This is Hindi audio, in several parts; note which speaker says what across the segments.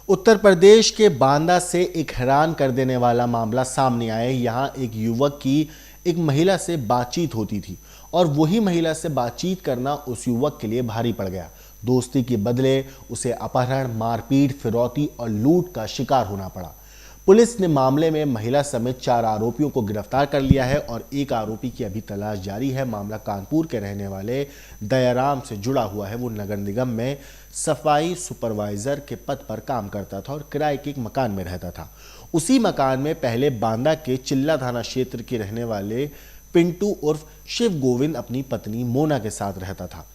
Speaker 1: उत्तर प्रदेश के बांदा से एक हैरान कर देने वाला मामला सामने आया है। यहाँ एक युवक की एक महिला से बातचीत होती थी और वही महिला से बातचीत करना उस युवक के लिए भारी पड़ गया। दोस्ती के बदले उसे अपहरण, मारपीट, फिरौती और लूट का शिकार होना पड़ा। पुलिस ने मामले में महिला समेत 4 आरोपियों को गिरफ्तार कर लिया है और एक आरोपी की अभी तलाश जारी है। मामला कानपुर के रहने वाले दयाराम से जुड़ा हुआ है। वो नगर निगम में सफाई सुपरवाइजर के पद पर काम करता था और किराए के एक मकान में रहता था। उसी मकान में पहले बांदा के चिल्ला थाना क्षेत्र के रहने वाले पिंटू उर्फ शिव गोविंद अपनी पत्नी मोना के साथ रहता था।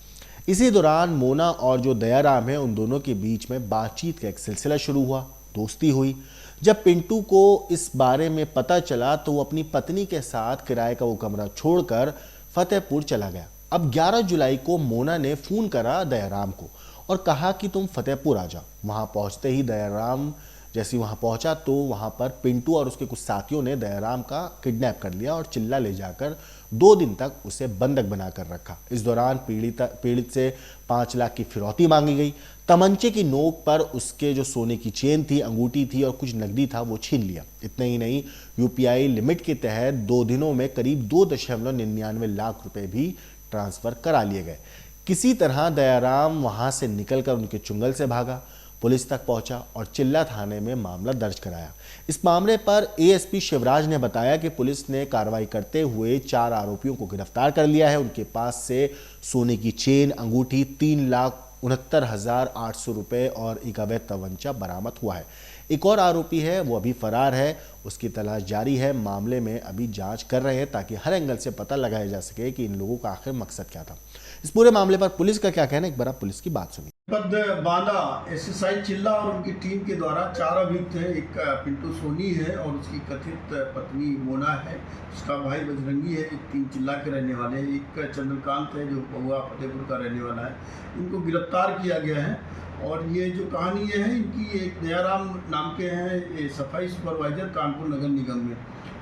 Speaker 1: इसी दौरान मोना और जो दयाराम है उन दोनों के बीच में बातचीत का एक सिलसिला शुरू हुआ, दोस्ती हुई। जब पिंटू को इस बारे में पता चला तो वो अपनी पत्नी के साथ किराए का वो कमरा छोड़कर फतेहपुर चला गया। अब 11 जुलाई को मोना ने फोन करा दयाराम को और कहा कि तुम फतेहपुर आ जाओ। वहां पहुंचते ही दयाराम जैसे वहां पहुंचा तो वहां पर पिंटू और उसके कुछ साथियों ने दयाराम का किडनैप कर लिया और चिल्ला ले जाकर 2 दिन तक उसे बंधक बनाकर रखा। इस दौरान पीड़ित से 5 लाख की फिरौती मांगी गई। तमंचे की नोक पर उसके जो सोने की चेन थी, अंगूठी थी और कुछ नकदी था वो छीन लिया। इतना ही नहीं, यूपीआई लिमिट के तहत 2 दिनों में करीब 2.99 लाख रुपए भी ट्रांसफर करा लिए गए। किसी तरह दयाराम वहां से निकलकर उनके चुंगल से भागा, पुलिस तक पहुंचा और चिल्ला थाने में मामला दर्ज कराया। इस मामले पर एएसपी शिवराज ने बताया कि पुलिस ने कार्रवाई करते हुए 4 आरोपियों को गिरफ्तार कर लिया है। उनके पास से सोने की चेन, अंगूठी, 3,69,800 रुपए और एक अवैध तमंचा बरामद हुआ है। एक और आरोपी है, वो अभी फरार है, उसकी तलाश जारी है। मामले में अभी जांच कर रहे हैं ताकि हर एंगल से पता लगाया जा सके कि इन लोगों का आखिर मकसद क्या था। इस पूरे मामले पर पुलिस का क्या कहना है, एक बार आप पुलिस की बात सुनिए।
Speaker 2: बांदा एसएसआई चिल्ला और उनकी टीम के द्वारा 4 अभियुक्त हैं। एक पिंटू सोनी है और उसकी कथित पत्नी मोना है, उसका भाई बजरंगी है, 3 चिल्ला के रहने वाले हैं, एक चंद्रकांत है जो पहुआ फतेहपुर का रहने वाला है। इनको गिरफ्तार किया गया है और ये जो कहानी ये है, इनकी एक दयाराम नाम के हैं, सफाई सुपरवाइजर कानपुर नगर निगम में।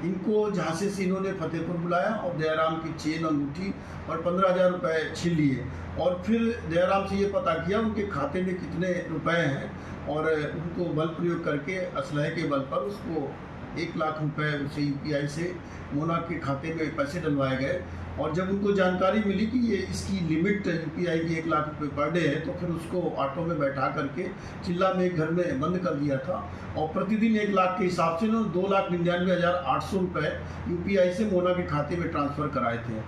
Speaker 2: इनको झांसी से इन्होंने फतेहपुर बुलाया और दयाराम की चेन, अंगूठी और 15,000 रुपये छीन लिए और फिर दयाराम से ये पता किया उनके खाते में कितने रुपए हैं और उनको बल प्रयोग करके असलहे के बल पर उसको 1 लाख रुपए उसे यूपीआई से मोना के खाते में पैसे डलवाए गए। और जब उनको जानकारी मिली कि ये इसकी लिमिट यूपीआई की 1 लाख रुपए पर डे है तो फिर उसको ऑटो में बैठा करके चिल्ला में एक घर में बंद कर दिया था और प्रतिदिन 1 लाख के हिसाब से ना 2,99,800 रुपये यूपीआई से मोना के खाते में ट्रांसफ़र कराए थे।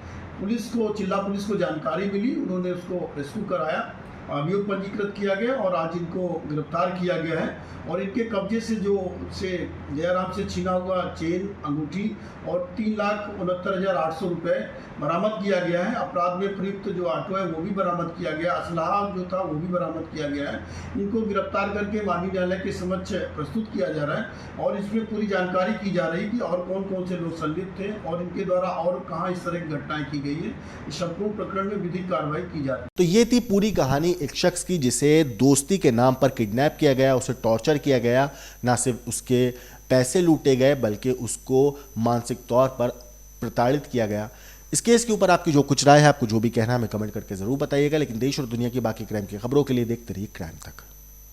Speaker 2: चिल्ला पुलिस को जानकारी मिली, उन्होंने उसको रेस्क्यू कराया, अभियोग पंजीकृत किया गया और आज इनको गिरफ्तार किया गया है। और इनके कब्जे से दयाराम से छीना हुआ चेन, अंगूठी और 3,69,800 रुपये बरामद किया गया है। अपराध में प्रयुक्त जो ऑटो है वो भी बरामद किया गया, असलहा जो था वो भी बरामद किया गया है। इनको गिरफ्तार करके माननीय न्यायालय के समक्ष प्रस्तुत किया जा रहा है और इसमें पूरी जानकारी की जा रही है कि और कौन कौन से लोग संलिप्त थे और इनके द्वारा और कहाँ इस तरह की घटनाएं की गई है। इस संपूर्ण प्रकरण में विधिक कार्रवाई की जा रही है।
Speaker 1: तो ये थी पूरी कहानी एक शख्स की जिसे दोस्ती के नाम पर किडनैप किया गया, उसे टॉर्चर किया गया। ना सिर्फ उसके पैसे लूटे गए बल्कि उसको मानसिक तौर पर प्रताड़ित किया गया। इस केस के ऊपर आपकी जो कुछ राय है, आपको जो भी कहना है, हमें कमेंट करके जरूर बताइएगा। लेकिन देश और दुनिया की बाकी क्राइम की खबरों के लिए देखते रहिए क्राइम तक।